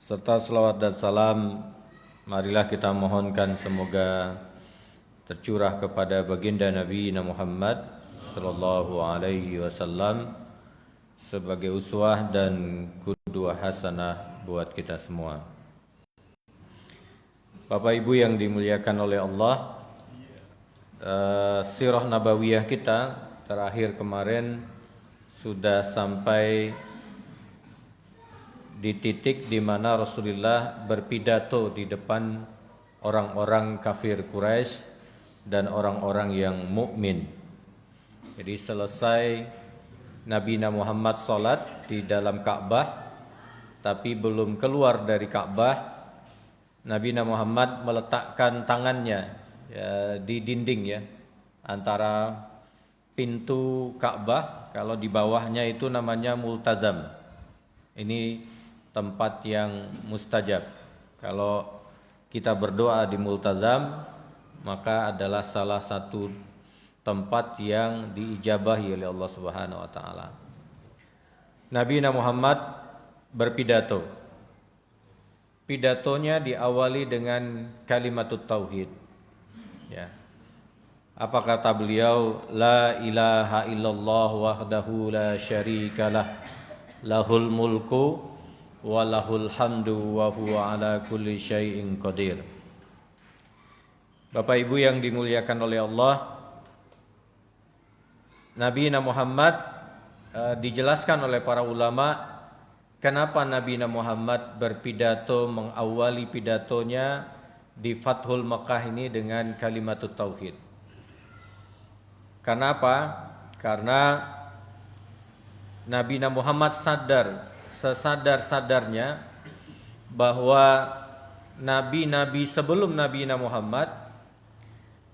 serta selawat dan salam marilah kita mohonkan semoga tercurah kepada baginda Nabi Muhammad sallallahu alaihi wasallam sebagai uswah dan qudwah hasanah buat kita semua. Bapak Ibu yang dimuliakan oleh Allah, sirah nabawiyah kita terakhir kemarin sudah sampai di titik di mana Rasulullah berpidato di depan orang-orang kafir Quraisy dan orang-orang yang mukmin. Jadi selesai Nabi Muhammad salat di dalam Ka'bah, tapi belum keluar dari Ka'bah, Nabi Muhammad meletakkan tangannya di dinding antara pintu Ka'bah. Kalau di bawahnya itu namanya multazam. Ini tempat yang mustajab. Kalau kita berdoa di multazam, maka adalah salah satu tempat yang diijabahi oleh Allah Subhanahu wa taala. Nabi Muhammad berpidato. Pidatonya diawali dengan kalimatut tauhid. Apa kata beliau? La ilaha illallah wahdahu la syarikalah, lahul mulku wa lahul hamdu wa huwa ala kulli syai'in qadir. Bapak Ibu yang dimuliakan oleh Allah, Nabi Muhammad dijelaskan oleh para ulama kenapa Nabi Muhammad berpidato, mengawali pidatonya di Fathul Makkah ini dengan kalimatut tauhid. Kenapa? Karena Nabi Muhammad sesadar-sadarnya bahwa nabi-nabi sebelum Nabi Muhammad,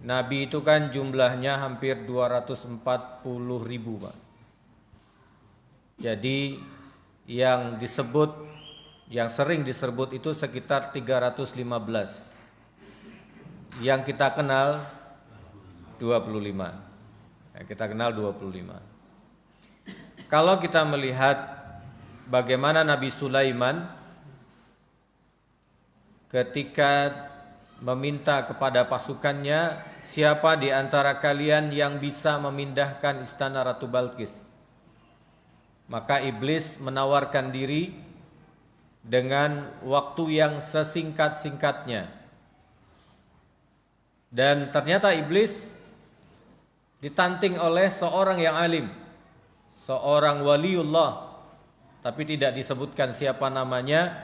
nabi itu kan jumlahnya hampir 240 ribu, Pak. Jadi yang sering disebut itu sekitar 315. Yang kita kenal 25. Kalau kita melihat bagaimana Nabi Sulaiman ketika meminta kepada pasukannya, siapa di antara kalian yang bisa memindahkan istana Ratu Balqis? Maka iblis menawarkan diri dengan waktu yang sesingkat-singkatnya. Dan ternyata iblis ditanting oleh seorang yang alim, seorang waliullah, tapi tidak disebutkan siapa namanya.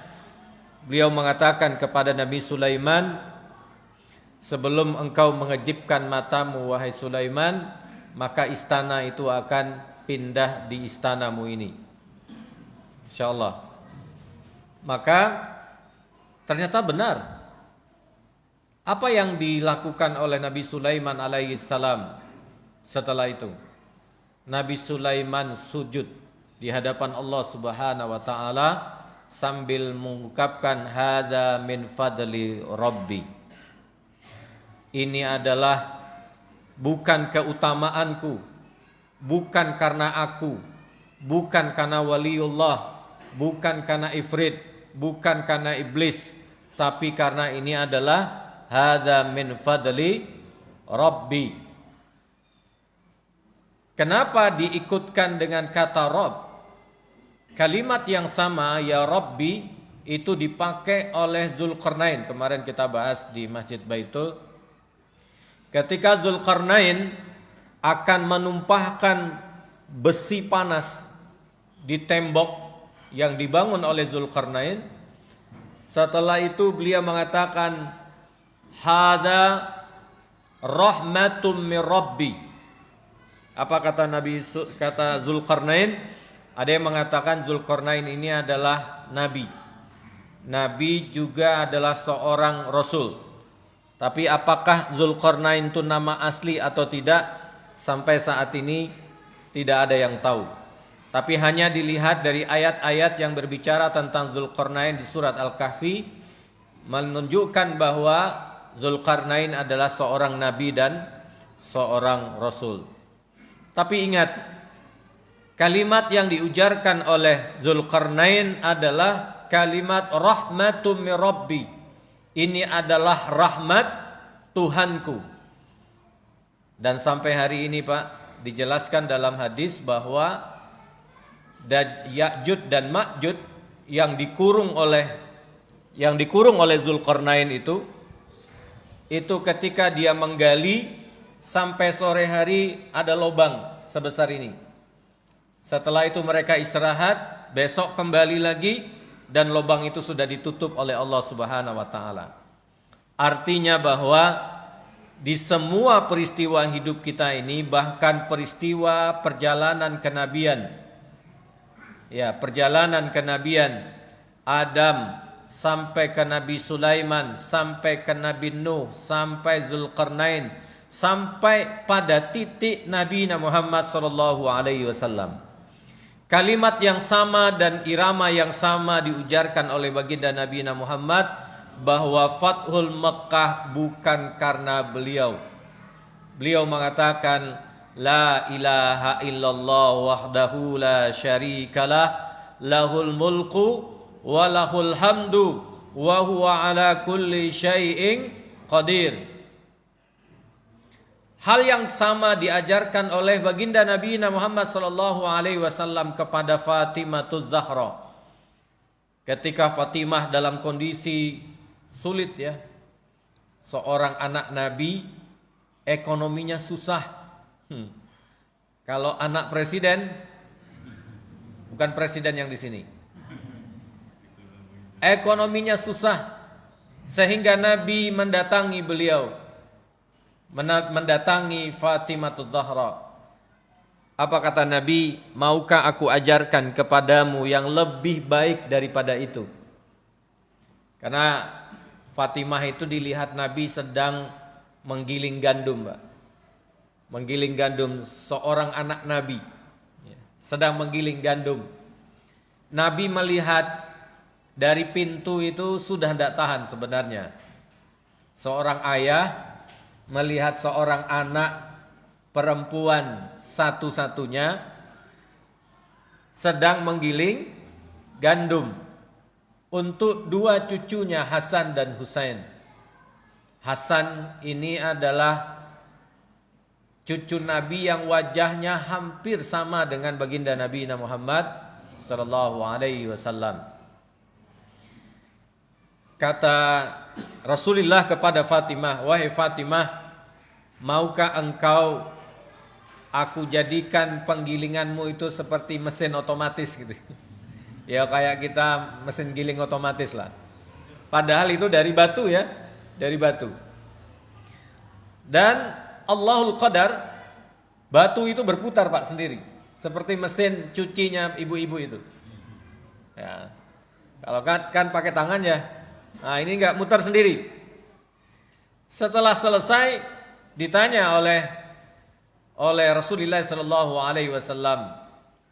Beliau mengatakan kepada Nabi Sulaiman, sebelum engkau mengejipkan matamu wahai Sulaiman, maka istana itu akan pindah di istanamu ini, insyaallah. Maka ternyata benar apa yang dilakukan oleh Nabi Sulaiman alaihissalam. Setelah itu Nabi Sulaiman sujud di hadapan Allah Subhanahu wa taala sambil mengucapkan hadza min fadli rabbi. Ini adalah bukan keutamaanku, bukan karena aku, bukan karena waliullah, bukan karena ifrit, bukan karena iblis, tapi karena ini adalah hadza min fadli rabbi. Kenapa diikutkan dengan kata Rabb? Kalimat yang sama, ya Rabbi, itu dipakai oleh Zulkarnain. Kemarin kita bahas di Masjid Baitul. Ketika Zulkarnain akan menumpahkan besi panas di tembok yang dibangun oleh Zulkarnain, setelah itu beliau mengatakan, hadza rahmatum mir Rabbi. Apa kata Zulkarnain? Ada yang mengatakan Zulkarnain ini adalah nabi. Nabi juga adalah seorang rasul. Tapi apakah Zulkarnain itu nama asli atau tidak, sampai saat ini tidak ada yang tahu. Tapi hanya dilihat dari ayat-ayat yang berbicara tentang Zulkarnain di surat Al-Kahfi, menunjukkan bahwa Zulkarnain adalah seorang nabi dan seorang rasul. Tapi ingat, kalimat yang diujarkan oleh Zulkarnain adalah kalimat rahmatum min rabbi. Ini adalah rahmat Tuhanku. Dan sampai hari ini Pak, dijelaskan dalam hadis bahwa Ya'juj dan Ma'juj yang dikurung oleh Zulkarnain itu ketika dia menggali sampai sore hari ada lubang sebesar ini. Setelah itu mereka istirahat, besok kembali lagi dan lubang itu sudah ditutup oleh Allah Subhanahu wa taala. Artinya bahwa di semua peristiwa hidup kita ini, bahkan peristiwa perjalanan kenabian, perjalanan kenabian Adam sampai ke Nabi Sulaiman, sampai ke Nabi Nuh, sampai Zulkarnain, sampai pada titik Nabi Muhammad sallallahu alaihi wasallam. Kalimat yang sama dan irama yang sama diujarkan oleh baginda Nabi Muhammad, bahwa Fathul Mekkah bukan karena beliau. Beliau mengatakan la ilaha illallah wahdahu la syarikalah, lahul mulku wa lahul hamdu wa huwa ala kulli syai'in qadir. Hal yang sama diajarkan oleh baginda Nabi Muhammad sallallahu alaihi wasallam kepada Fatimah Zahra. Ketika Fatimah dalam kondisi sulit seorang anak Nabi, ekonominya susah. Kalau anak presiden, bukan presiden yang di sini, ekonominya susah, sehingga Nabi mendatangi beliau, mendatangi Fatimah Zahra. Apa kata Nabi? Maukah aku ajarkan kepadamu yang lebih baik daripada itu? Karena Fatimah itu dilihat Nabi sedang menggiling gandum, Mbak. Menggiling gandum, seorang anak Nabi sedang menggiling gandum. Nabi melihat dari pintu itu sudah tidak tahan sebenarnya. Seorang ayah melihat seorang anak perempuan satu-satunya sedang menggiling gandum untuk dua cucunya Hasan dan Husain. Hasan ini adalah cucu Nabi yang wajahnya hampir sama dengan baginda Nabi Muhammad sallallahu alaihi wasallam. Kata Rasulullah kepada Fatimah, wahai Fatimah, maukah engkau aku jadikan penggilinganmu itu seperti mesin otomatis gitu? Ya kayak kita mesin giling otomatis lah. Padahal itu dari batu dari batu. Dan Allahul Qadar, batu itu berputar Pak sendiri, seperti mesin cucinya ibu-ibu itu. Ya. Kalau kan pakai tangan nah ini enggak mutar sendiri. Setelah selesai ditanya oleh Rasulullah sallallahu alaihi wasallam,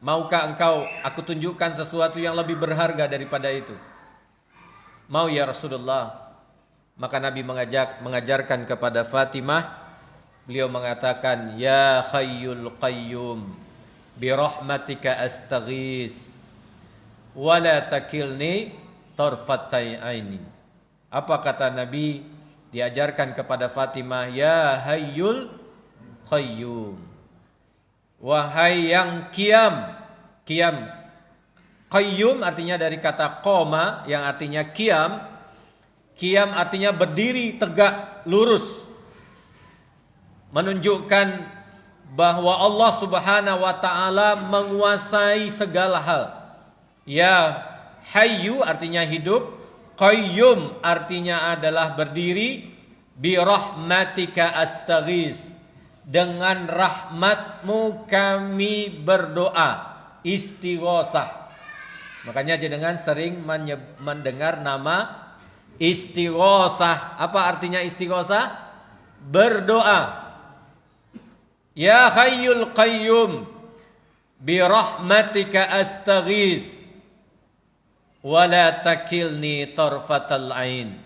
maukah engkau aku tunjukkan sesuatu yang lebih berharga daripada itu? Mau ya Rasulullah. Maka Nabi mengajarkan kepada Fatimah, beliau mengatakan, ya Hayyul Qayyum bi rahmatika astaghis wa la takilni tarfatai aini. Apa kata Nabi? Diajarkan kepada Fatimah, ya Hayyul Qayyum, wahai yang Qiyam. Qayyum artinya dari kata qoma yang artinya qiyam. Qiyam artinya berdiri tegak lurus, menunjukkan bahwa Allah Subhanahu wa taala menguasai segala hal. Ya Hayyu artinya hidup, Qayyum artinya adalah berdiri, bi rahmatika astaghis, dengan rahmatmu kami berdoa, istighosah. Makanya jenengan sering mendengar nama istighosah. Apa artinya istighosah? Berdoa. Ya Hayyul Qayyum bi rahmatika astaghis wa la takilni tarfatal ain.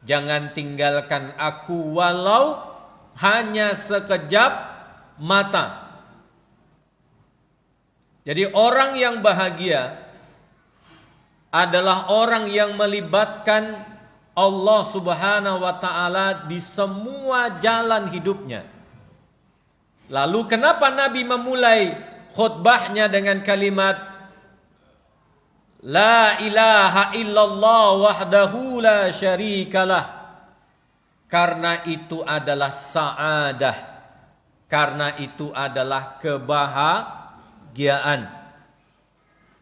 Jangan tinggalkan aku walau hanya sekejap mata. Jadi orang yang bahagia adalah orang yang melibatkan Allah Subhanahu wa taala di semua jalan hidupnya. Lalu kenapa Nabi memulai khutbahnya dengan kalimat La ilaha illallah wahdahu la syarikalah? Karena itu adalah sa'adah. Karena itu adalah kebahagiaan.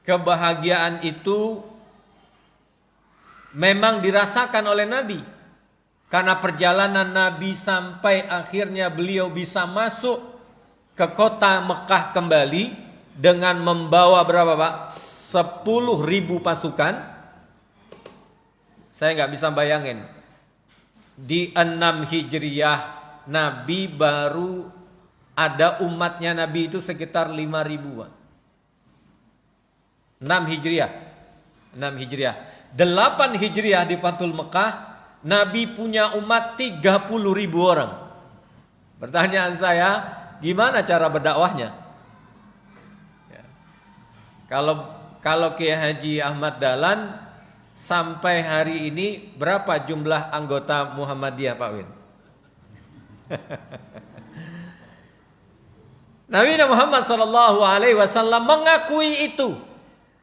Kebahagiaan itu memang dirasakan oleh Nabi. Karena perjalanan Nabi sampai akhirnya beliau bisa masuk ke kota Mekah kembali dengan membawa berapa Pak? 10.000 pasukan. Saya nggak bisa bayangin. Di 6 Hijriah Nabi baru ada umatnya Nabi itu sekitar 5.000-an. 6 Hijriah. 8 Hijriah di Fathul Mekah, Nabi punya umat 30.000 orang. Pertanyaan saya, gimana cara berdakwahnya? Ya. Kalau Kiai Haji Ahmad Dahlan sampai hari ini berapa jumlah anggota Muhammadiyah, Pak Win? Nabi Muhammad SAW mengakui itu.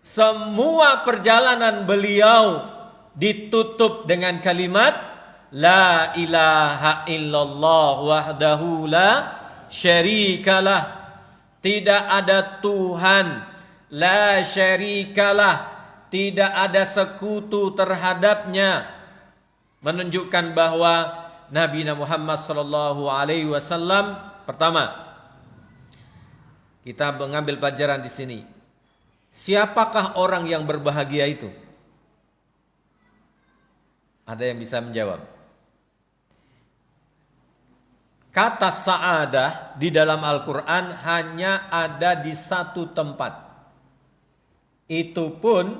Semua perjalanan beliau ditutup dengan kalimat La ilaha illallah wahdahu la syarikalah. Tidak ada Tuhan, la syarikalah, tidak ada sekutu terhadapnya. Menunjukkan bahwa Nabi Muhammad SAW pertama, kita mengambil pelajaran di sini. Siapakah orang yang berbahagia itu? Ada yang bisa menjawab? Kata sa'adah di dalam Al-Quran hanya ada di satu tempat. Itu pun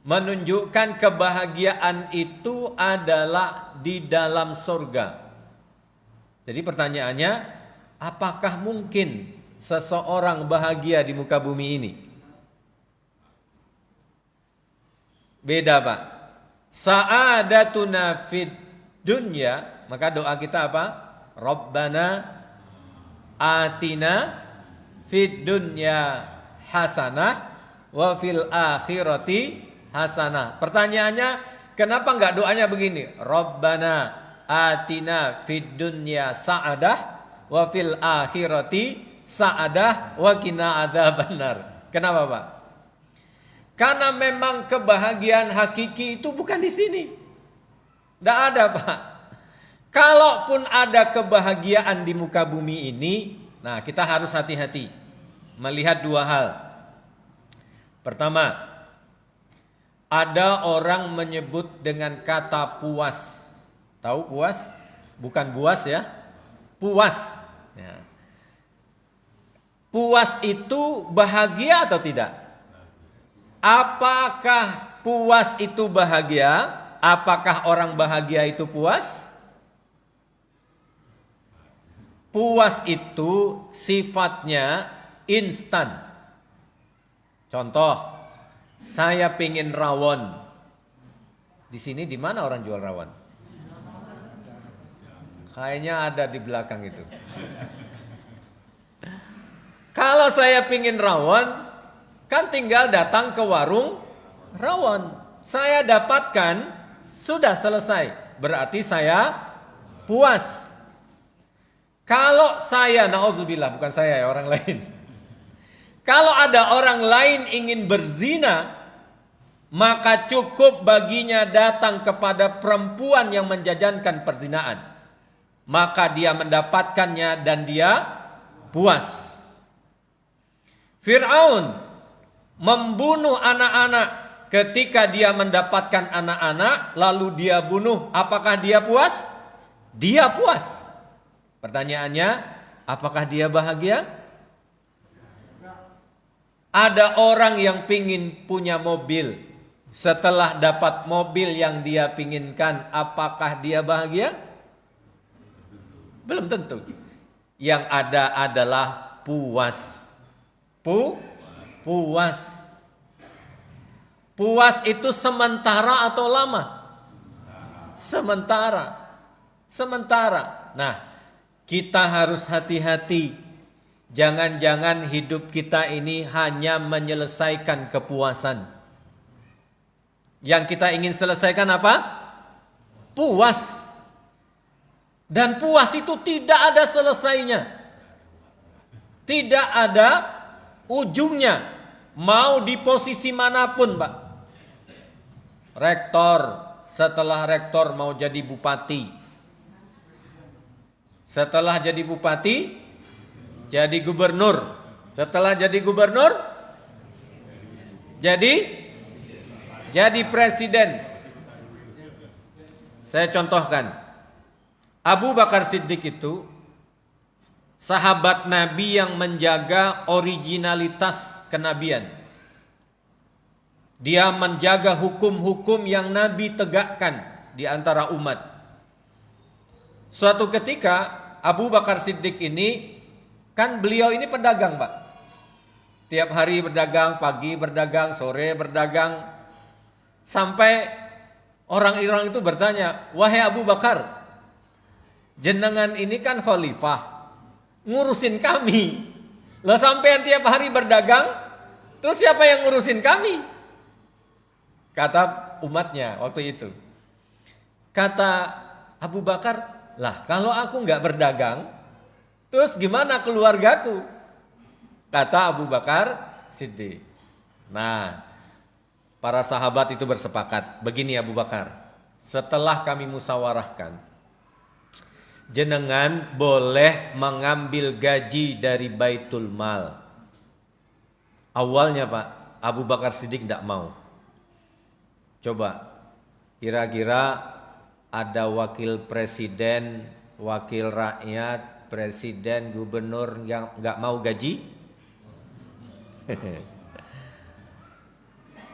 menunjukkan kebahagiaan itu adalah di dalam surga. Jadi pertanyaannya, apakah mungkin seseorang bahagia di muka bumi ini? Beda Pak. Sa'adatuna fid dunya, maka doa kita apa? Rabbana atina fid dunya hasanah wa fil akhirati hasanah. Pertanyaannya, kenapa enggak doanya begini? Rabbana atina fid dunya sa'adah wa fil akhirati sa'adah wa qina adzabannar. Kenapa Pak? Karena memang kebahagiaan hakiki itu bukan di sini. Tidak ada Pak. Kalaupun ada kebahagiaan di muka bumi ini, nah kita harus hati-hati melihat dua hal. Pertama, ada orang menyebut dengan kata puas. Tahu puas? Bukan buas ya. Puas. Ya. Puas itu bahagia atau tidak? Apakah puas itu bahagia? Apakah orang bahagia itu puas? Puas itu sifatnya instan. Contoh, saya pengen rawon. Di sini di mana orang jual rawon? Kayaknya ada di belakang itu. Kalau saya pengen rawon, kan tinggal datang ke warung rawon. Saya dapatkan, sudah selesai. Berarti saya puas. Kalau saya, na'udzubillah, bukan saya ya, orang lain. Kalau ada orang lain ingin berzina, maka cukup baginya datang kepada perempuan yang menjajankan perzinaan. Maka dia mendapatkannya dan dia puas. Fir'aun membunuh anak-anak. Ketika dia mendapatkan anak-anak lalu dia bunuh, apakah dia puas? Dia puas. Pertanyaannya, apakah dia bahagia? Ada orang yang pingin punya mobil, setelah dapat mobil yang dia pinginkan, apakah dia bahagia? Belum tentu. Yang ada adalah puas. Puas. Puas itu sementara atau lama? Sementara. Sementara. Nah, kita harus hati-hati. Jangan-jangan hidup kita ini hanya menyelesaikan kepuasan. Yang kita ingin selesaikan apa? Puas. Dan puas itu tidak ada selesainya. Tidak ada ujungnya. Mau di posisi manapun, Pak. Rektor, setelah rektor mau jadi bupati. Setelah jadi bupati, jadi gubernur. Setelah jadi gubernur, jadi presiden. Saya contohkan. Abu Bakar Siddiq itu sahabat Nabi yang menjaga originalitas kenabian. Dia menjaga hukum-hukum yang Nabi tegakkan di antara umat. Suatu ketika Abu Bakar Siddiq ini, kan beliau ini pedagang, Pak. Tiap hari berdagang, pagi berdagang, sore berdagang. Sampai orang-orang itu bertanya, "Wahai Abu Bakar, jenengan ini kan khalifah, ngurusin kami. Lah sampean tiap hari berdagang, terus siapa yang ngurusin kami?" Kata umatnya waktu itu. Kata Abu Bakar, "Lah kalau aku nggak berdagang, terus gimana keluargaku?" Kata Abu Bakar Siddiq. Nah, para sahabat itu bersepakat. Begini Abu Bakar, setelah kami musyawarahkan, jenengan boleh mengambil gaji dari Baitul Mal. Awalnya Pak, Abu Bakar Siddiq tidak mau. Coba, kira-kira ada wakil presiden, wakil rakyat, presiden, gubernur yang nggak mau gaji?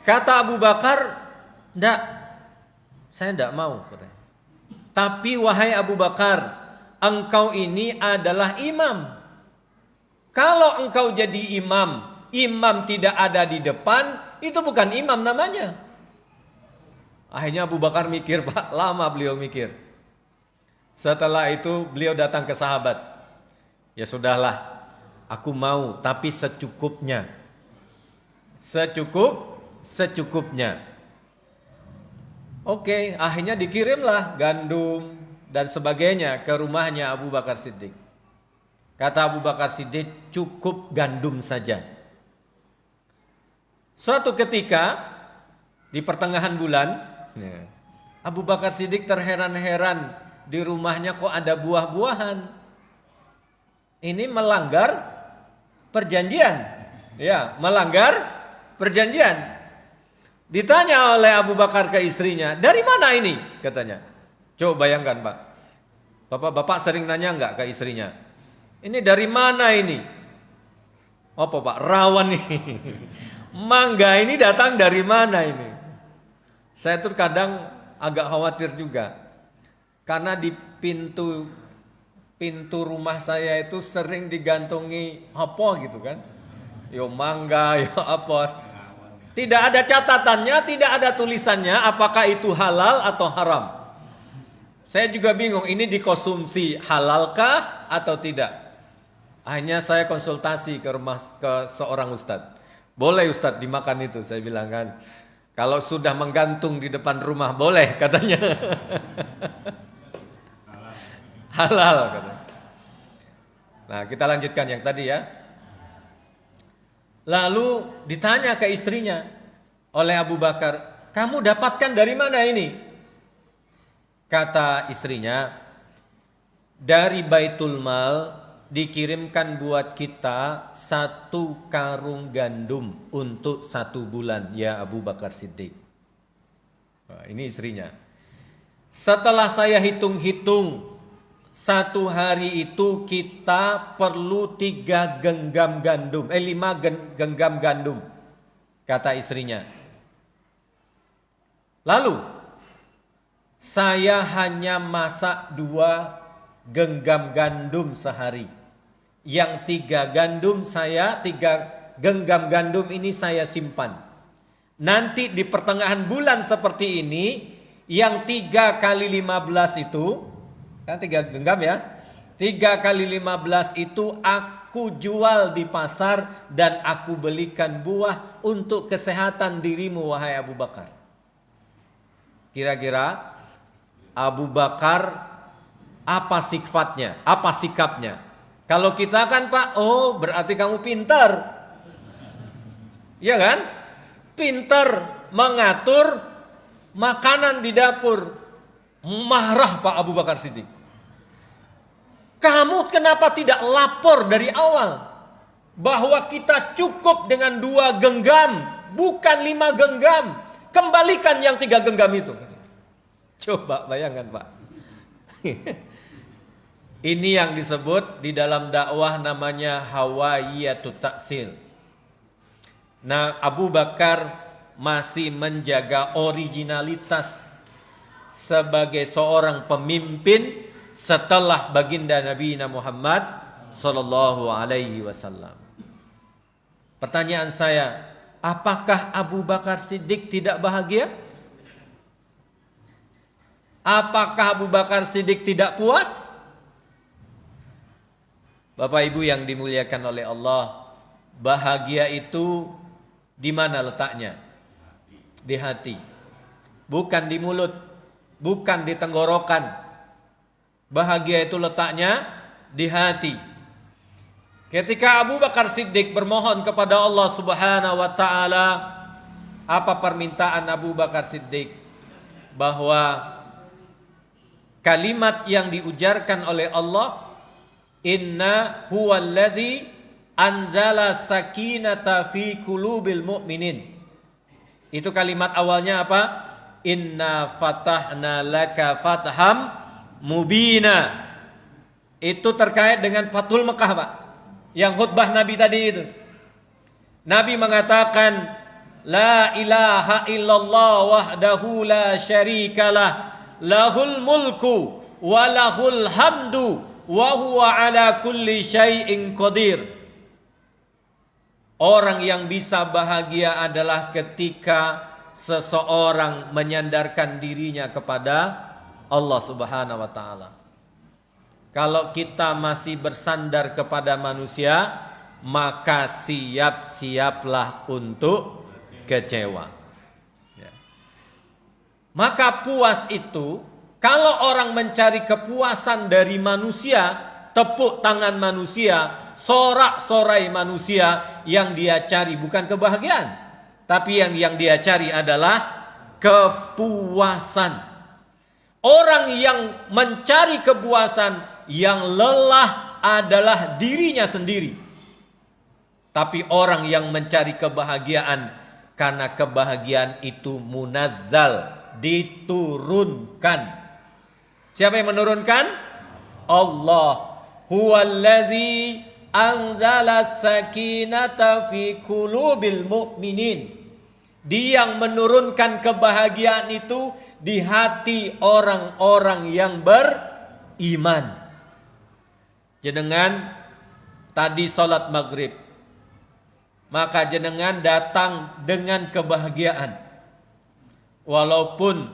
Kata Abu Bakar, "Enggak, saya enggak mau." Katanya. "Tapi wahai Abu Bakar, engkau ini adalah imam. Kalau engkau jadi imam, imam tidak ada di depan, itu bukan imam namanya." Akhirnya Abu Bakar mikir, Pak, lama beliau mikir. Setelah itu beliau datang ke sahabat. "Ya sudahlah, aku mau, tapi secukupnya." Secukupnya. Oke, akhirnya dikirimlah gandum dan sebagainya ke rumahnya Abu Bakar Siddiq. Kata Abu Bakar Siddiq, "Cukup gandum saja." Suatu ketika di pertengahan bulan, Abu Bakar Siddiq terheran-heran, di rumahnya kok ada buah-buahan. Ini melanggar perjanjian. Ya, melanggar perjanjian. Ditanya oleh Abu Bakar ke istrinya, "Dari mana ini?" katanya. Coba bayangkan, Pak. Bapak-bapak sering nanya enggak ke istrinya, "Ini dari mana ini?" Apa, Pak? Rawan nih. Mangga ini datang dari mana ini? Saya tuh kadang agak khawatir juga. Karena di pintu rumah saya itu sering digantungi apa gitu kan. Yo mangga, yo apa. Tidak ada catatannya, tidak ada tulisannya apakah itu halal atau haram. Saya juga bingung, ini dikonsumsi halalkah atau tidak. Akhirnya saya konsultasi ke seorang ustadz. "Boleh Ustadz dimakan itu?" Saya bilang kan. "Kalau sudah menggantung di depan rumah boleh," katanya. Halal katanya. Nah, kita lanjutkan yang tadi ya. Lalu ditanya ke istrinya oleh Abu Bakar, "Kamu dapatkan dari mana ini?" Kata istrinya, "Dari Baitul Mal dikirimkan buat kita 1 karung gandum untuk 1 bulan ya Abu Bakar Siddiq." Nah, ini istrinya. "Setelah saya hitung-hitung, 1 hari itu kita perlu 5 genggam gandum," kata istrinya. "Lalu saya hanya masak 2 genggam gandum sehari. Yang 3 genggam gandum ini saya simpan. Nanti di pertengahan bulan seperti ini, yang 3 kali 15 itu, kan 3 genggam ya, 3 kali 15 itu aku jual di pasar dan aku belikan buah untuk kesehatan dirimu wahai Abu Bakar. Kira-kira Abu Bakar apa sifatnya, apa sikapnya? Kalau kita kan Pak, oh berarti kamu pintar. Iya kan? Pintar mengatur makanan di dapur. Marah Pak Abu Bakar Siddiq. Kamu kenapa tidak lapor dari awal bahwa kita cukup dengan 2 genggam, bukan 5 genggam. Kembalikan yang 3 genggam itu. Coba bayangkan Pak. Ini yang disebut di dalam dakwah namanya hawayiyatut ta'sil. Nah, Abu Bakar masih menjaga originalitas sebagai seorang pemimpin setelah baginda Nabi Muhammad sallallahu alaihi wasallam. Pertanyaan saya, apakah Abu Bakar Siddiq tidak bahagia? Apakah Abu Bakar Siddiq tidak puas? Bapak Ibu yang dimuliakan oleh Allah, bahagia itu di mana letaknya? Di hati. Bukan di mulut, bukan di tenggorokan. Bahagia itu letaknya di hati. Ketika Abu Bakar Siddiq bermohon kepada Allah Subhanahu wa taala, apa permintaan Abu Bakar Siddiq? Bahwa kalimat yang diujarkan oleh Allah, inna huwallazi anzala sakinata fi qulubil mu'minin. Itu kalimat awalnya apa? Inna fatahna laka fatham mubina. Itu terkait dengan Fathul Mekah Pak, yang khutbah Nabi tadi itu. Nabi mengatakan la ilaha illallah wahdahu la syarikalah, lahul mulku wa lahul hamdu wa huwa ala kulli syai'in qadir. Orang yang bisa bahagia adalah ketika seseorang menyandarkan dirinya kepada Allah Subhanahu wa taala. Kalau kita masih bersandar kepada manusia, maka siap-siaplah untuk kecewa. Ya. Maka puas itu, kalau orang mencari kepuasan dari manusia, tepuk tangan manusia, sorak-sorai manusia, yang dia cari bukan kebahagiaan, tapi yang dia cari adalah kepuasan. Orang yang mencari kepuasan, yang lelah adalah dirinya sendiri. Tapi orang yang mencari kebahagiaan, karena kebahagiaan itu munazzal, diturunkan. Siapa yang menurunkan? Allah. Huwallazi anzala sakinata fi qulubil mu'minin. Dia yang menurunkan kebahagiaan itu di hati orang-orang yang beriman. Jenengan tadi sholat maghrib, maka jenengan datang dengan kebahagiaan. Walaupun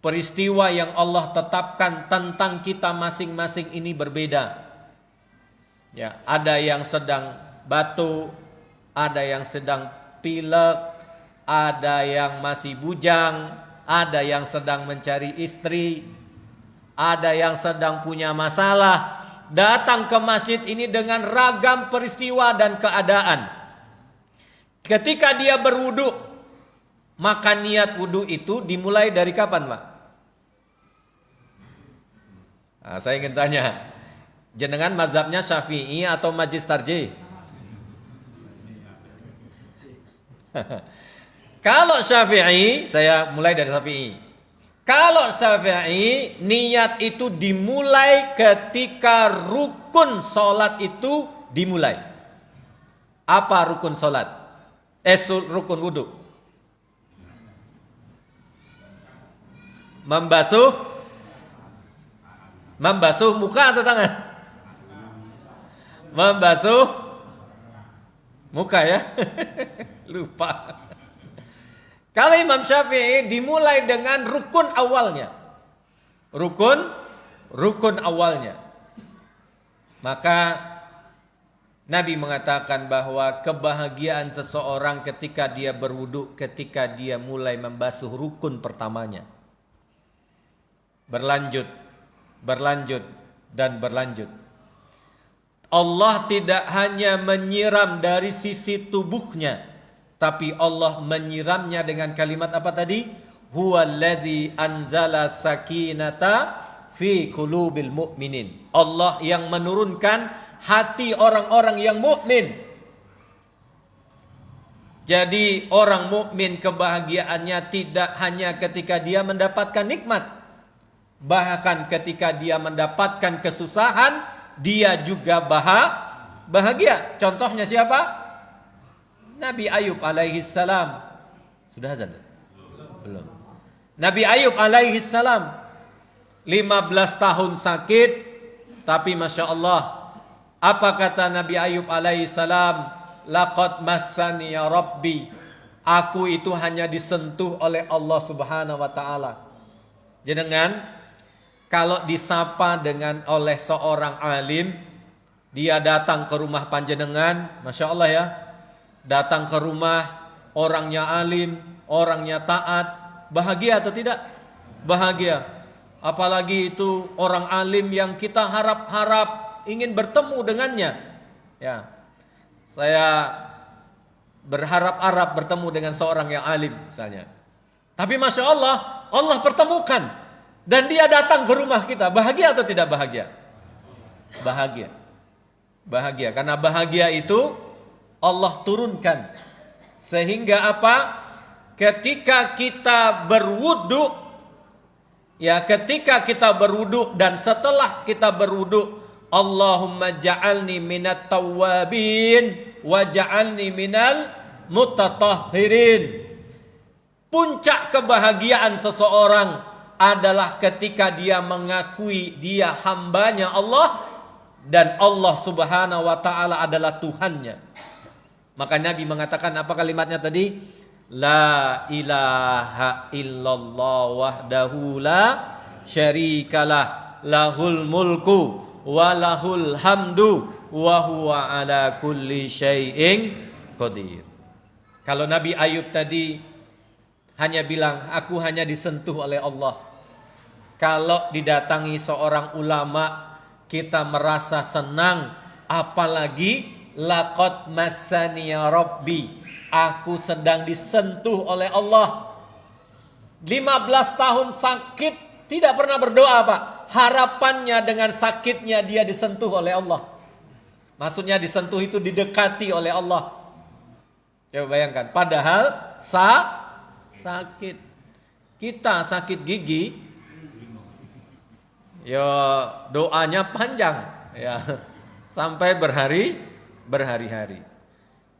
peristiwa yang Allah tetapkan tentang kita masing-masing ini berbeda. Ya, ada yang sedang batuk, ada yang sedang pilek, ada yang masih bujang, ada yang sedang mencari istri, ada yang sedang punya masalah. Datang ke masjid ini dengan ragam peristiwa dan keadaan. Ketika dia berwudu, maka niat wudu itu dimulai dari kapan, Pak? Nah, saya ingin tanya, jenengan mazhabnya Syafi'i atau Majlis Tarjih? Kalau Syafi'i, saya mulai dari Syafi'i. Kalau Syafi'i, niat itu dimulai ketika rukun sholat itu dimulai. Apa rukun sholat? Rukun wudu. Membasuh muka atau tangan? Membasuh muka ya. Lupa. Kalau Imam Syafi'i dimulai dengan rukun awalnya. Rukun awalnya. Maka Nabi mengatakan bahwa kebahagiaan seseorang ketika dia berwudu, ketika dia mulai membasuh rukun pertamanya. Berlanjut, dan berlanjut. Allah tidak hanya menyiram dari sisi tubuhnya, tapi Allah menyiramnya dengan kalimat apa tadi? Huwallazi anzala sakinata fi qulubil mu'minin. Allah yang menurunkan hati orang-orang yang mukmin. Jadi orang mukmin kebahagiaannya tidak hanya ketika dia mendapatkan nikmat, bahkan ketika dia mendapatkan kesusahan, dia juga bahagia. Contohnya siapa? Nabi Ayub alaihi salam. Sudah azan? Belum. Nabi Ayub alaihi salam 15 tahun sakit, tapi Masya Allah, apa kata Nabi Ayub alaihi salam? Laqad massani ya Rabbi. Aku itu hanya disentuh oleh Allah Subhanahu wa taala. Jenengan kalau disapa oleh seorang alim, dia datang ke rumah panjenengan, Masya Allah ya, datang ke rumah orangnya alim, orangnya taat, bahagia atau tidak? Bahagia. Apalagi itu orang alim yang kita harap-harap ingin bertemu dengannya. Ya, saya berharap-harap bertemu dengan seorang yang alim misalnya. Tapi Masya Allah, Allah pertemukan. Dan dia datang ke rumah kita. Bahagia atau tidak bahagia? Bahagia. Bahagia. Karena bahagia itu Allah turunkan. Sehingga apa? Ketika kita berwudu, ya, ketika kita berwudu dan setelah kita berwudu, Allahumma ja'alni minat tawwabin wa ja'alni minal mutatahhirin. Puncak kebahagiaan seseorang adalah ketika dia mengakui dia hambanya Allah dan Allah Subhanahu wa taala adalah Tuhannya. Maka Nabi mengatakan apa kalimatnya tadi? La ilaha illallah wahdahu la syarikalah, lahul mulku wa lahul hamdu wa huwa ala kulli syai'in qadir. Kalau Nabi Ayub tadi hanya bilang, aku hanya disentuh oleh Allah. Kalau didatangi seorang ulama, kita merasa senang. Apalagi laqad massani ya Rabbi, aku sedang disentuh oleh Allah. 15 tahun sakit, tidak pernah berdoa Pak. Harapannya dengan sakitnya dia disentuh oleh Allah. Maksudnya disentuh itu didekati oleh Allah. Coba bayangkan, padahal sakit. Kita sakit gigi, ya doanya panjang, ya sampai berhari-hari.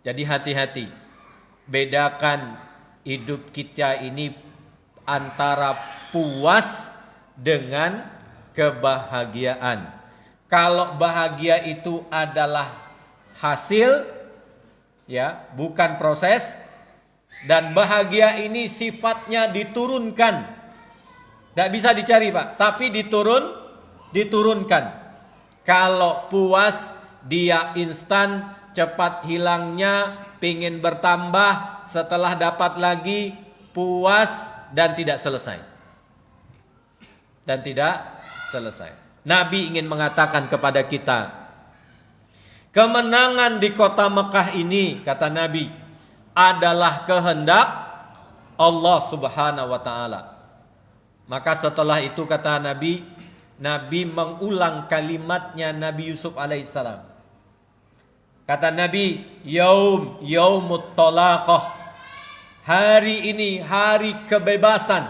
Jadi hati-hati, bedakan hidup kita ini antara puas dengan kebahagiaan. Kalau bahagia itu adalah hasil, ya, bukan proses. Dan bahagia ini sifatnya diturunkan. Tidak bisa dicari Pak, tapi diturunkan. Kalau puas dia instan, cepat hilangnya, pingin bertambah, setelah dapat lagi puas dan tidak selesai. Nabi ingin mengatakan kepada kita, kemenangan di kota Mekah ini, kata Nabi, adalah kehendak Allah Subhanahu wa taala. Maka setelah itu kata Nabi mengulang kalimatnya Nabi Yusuf alaihissalam. Kata Nabi, yaumut talaqah. Hari ini hari kebebasan.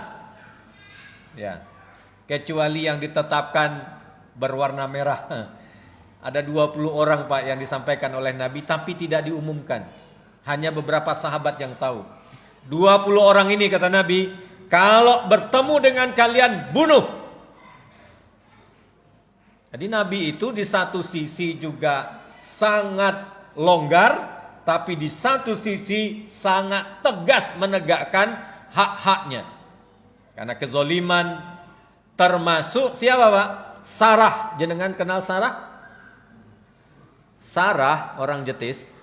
Ya. Kecuali yang ditetapkan berwarna merah. Ada 20 orang Pak yang disampaikan oleh Nabi tapi tidak diumumkan. Hanya beberapa sahabat yang tahu. 20 orang ini kata Nabi, kalau bertemu dengan kalian bunuh. Jadi Nabi itu di satu sisi juga sangat longgar, tapi di satu sisi sangat tegas menegakkan hak-haknya. Karena kezoliman termasuk siapa Pak? Sarah. Jenengan kenal Sarah? Sarah orang Jetis.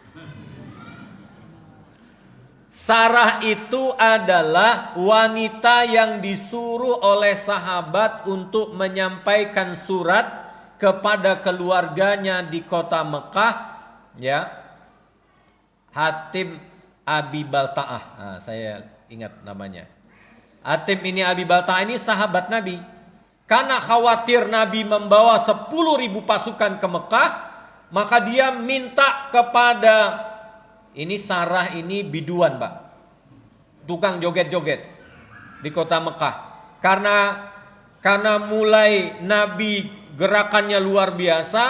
Sarah itu adalah wanita yang disuruh oleh sahabat untuk menyampaikan surat kepada keluarganya di kota Mekah, ya. Hatim Abi Balta'ah. Nah, saya ingat namanya. Hatim ini Abi Balta'ah ini sahabat Nabi. Karena khawatir Nabi membawa 10.000 pasukan ke Mekah, maka dia minta kepada ini Sarah ini biduan, Pak. Tukang joget-joget di kota Mekah. Karena mulai Nabi gerakannya luar biasa,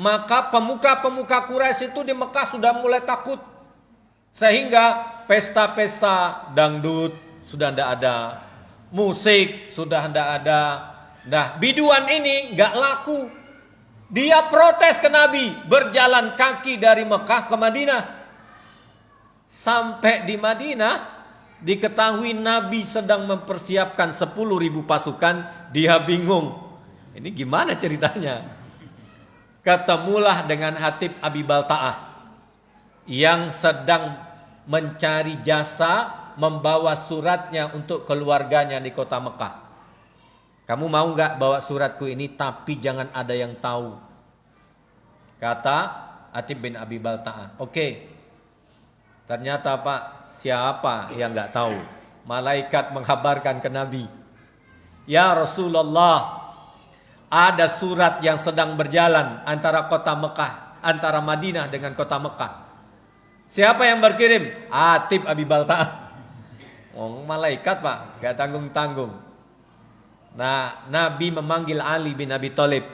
maka pemuka-pemuka Quraisy itu di Mekah sudah mulai takut. Sehingga pesta-pesta dangdut sudah tidak ada, musik sudah tidak ada. Nah, biduan ini gak laku. Dia protes ke Nabi, berjalan kaki dari Mekah ke Madinah. Sampai di Madinah, diketahui Nabi sedang mempersiapkan 10.000 pasukan, dia bingung. Ini gimana ceritanya? Ketemulah dengan Hatib Abi Balta'ah yang sedang mencari jasa membawa suratnya untuk keluarganya di kota Mekah. Kamu mau gak bawa suratku ini tapi jangan ada yang tahu? Kata Hatib bin Abi Balta'ah. Oke. Ternyata Pak, siapa yang gak tahu? Malaikat menghabarkan ke Nabi. Ya Rasulullah, ada surat yang sedang berjalan antara kota Mekah, antara Madinah dengan kota Mekah. Siapa yang berkirim? Hatib Abi Balta'ah. Oh, malaikat Pak, gak tanggung-tanggung. Nah, Nabi memanggil Ali bin Abi Thalib.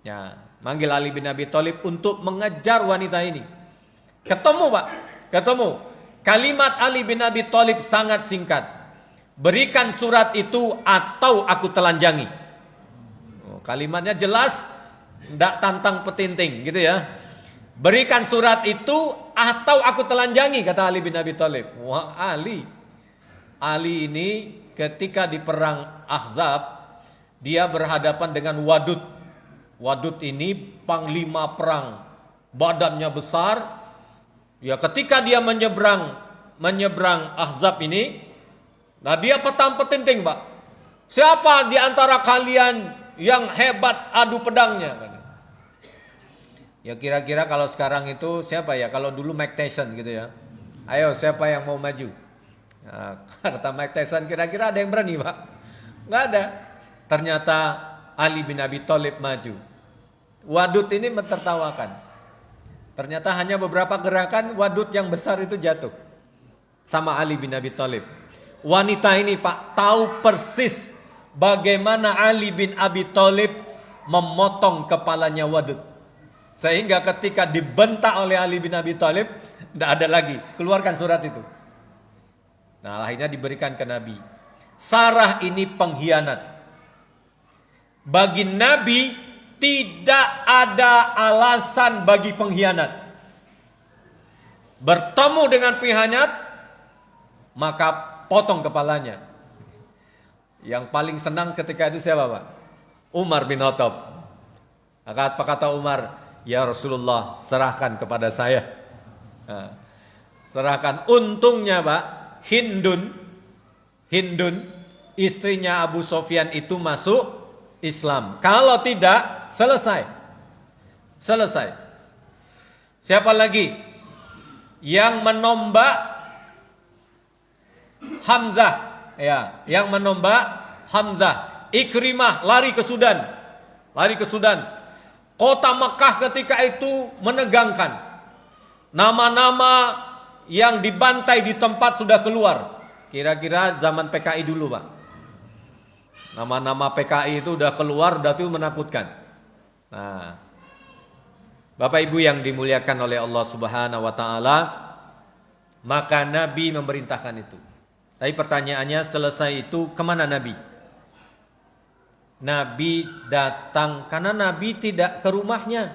Ya, manggil Ali bin Abi Thalib untuk mengejar wanita ini. Ketemu Pak, ketemu. Kalimat Ali bin Abi Thalib sangat singkat. Berikan surat itu atau aku telanjangi. Oh, kalimatnya jelas, tidak tantang petinting gitu ya. Berikan surat itu atau aku telanjangi, kata Ali bin Abi Thalib. Wah, Ali ini ketika di perang Ahzab, dia berhadapan dengan Wadud. Wadud ini panglima perang, badannya besar. Ya, ketika dia menyeberang Ahzab ini, nah dia petang petinting Pak. Siapa di antara kalian yang hebat adu pedangnya? Ya kira-kira kalau sekarang itu siapa ya? Kalau dulu Mike Tyson gitu ya. Ayo siapa yang mau maju? Nah, kata Mike Tyson, kira-kira ada yang berani Pak? Nggak ada. Ternyata Ali bin Abi Thalib maju. Wadud ini mentertawakan. Ternyata hanya beberapa gerakan Wadud yang besar itu jatuh sama Ali bin Abi Thalib. Wanita ini Pak tahu persis bagaimana Ali bin Abi Thalib memotong kepalanya Wadud. Sehingga ketika dibentak oleh Ali bin Abi Thalib, tidak ada lagi, keluarkan surat itu. Nah, akhirnya diberikan ke Nabi. Sarah ini pengkhianat. Bagi Nabi tidak ada alasan bagi pengkhianat. Bertemu dengan pengkhianat, maka potong kepalanya. Yang paling senang ketika itu siapa Pak? Umar bin Khattab. Apa kata Umar? Ya Rasulullah, serahkan kepada saya. Nah, serahkan. Untungnya Pak, Hindun, istrinya Abu Sofyan itu masuk Islam. Kalau tidak, selesai. Siapa lagi yang menombak? Hamzah, ya, yang menombak Hamzah. Ikrimah lari ke Sudan. Kota Mekah ketika itu menegangkan. Nama-nama yang dibantai di tempat sudah keluar. Kira-kira zaman PKI dulu Pak. Nama-nama PKI itu udah keluar, udah itu menakutkan. Nah, Bapak Ibu yang dimuliakan oleh Allah Subhanahu wa taala, maka Nabi memerintahkan itu. Tapi pertanyaannya, selesai itu kemana Nabi? Nabi datang, karena Nabi tidak ke rumahnya,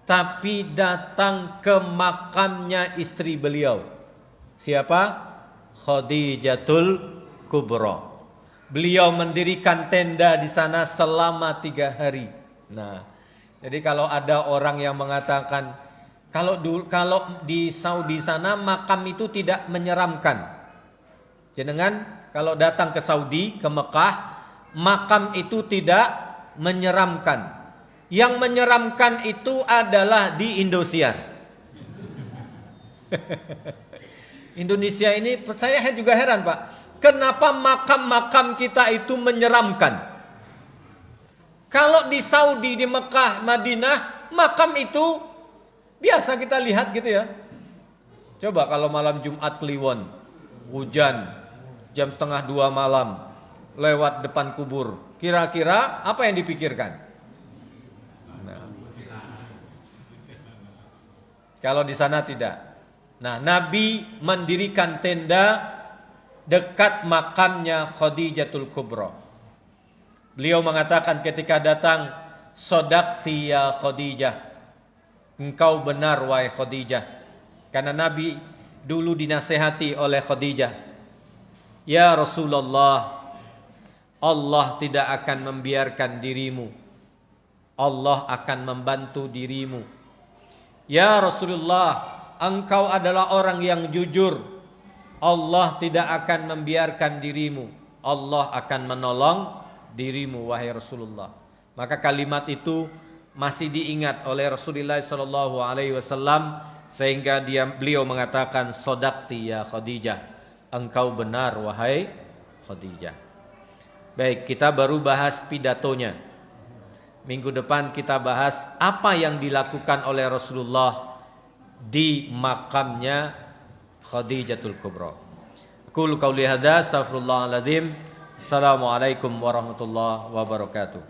tapi datang ke makamnya istri beliau. Siapa? Khadijatul Kubra. Beliau mendirikan tenda di sana selama 3 hari. Nah, jadi kalau ada orang yang mengatakan kalau di Saudi sana makam itu tidak menyeramkan. Jenengan kalau datang ke Saudi, ke Mekah, makam itu tidak menyeramkan. Yang menyeramkan itu adalah di Indosiar. Indonesia ini saya juga heran, Pak. Kenapa makam-makam kita itu menyeramkan? Kalau di Saudi, di Mekah, Madinah, makam itu biasa kita lihat gitu ya. Coba kalau malam Jumat Kliwon, hujan, jam 1:30 malam, lewat depan kubur. Kira-kira apa yang dipikirkan? Nah, kalau di sana tidak. Nah, Nabi mendirikan tenda dekat makamnya Khadijatul Kubra. Beliau mengatakan ketika datang, "Sodaqti ya Khadijah." Engkau benar wahai Khadijah. Karena Nabi dulu dinasehati oleh Khadijah. Ya Rasulullah, Allah tidak akan membiarkan dirimu. Allah akan membantu dirimu. Ya Rasulullah, engkau adalah orang yang jujur. Allah tidak akan membiarkan dirimu. Allah akan menolong dirimu wahai Rasulullah. Maka kalimat itu masih diingat oleh Rasulullah SAW sehingga beliau mengatakan sodaqti ya Khadijah. Engkau benar wahai Khadijah. Baik, kita baru bahas pidatonya. Minggu depan kita bahas apa yang dilakukan oleh Rasulullah di makamnya Khadijatul Kubra. Qul qauli hadza astaghfirullahaladzim. Assalamualaikum warahmatullahi wabarakatuh.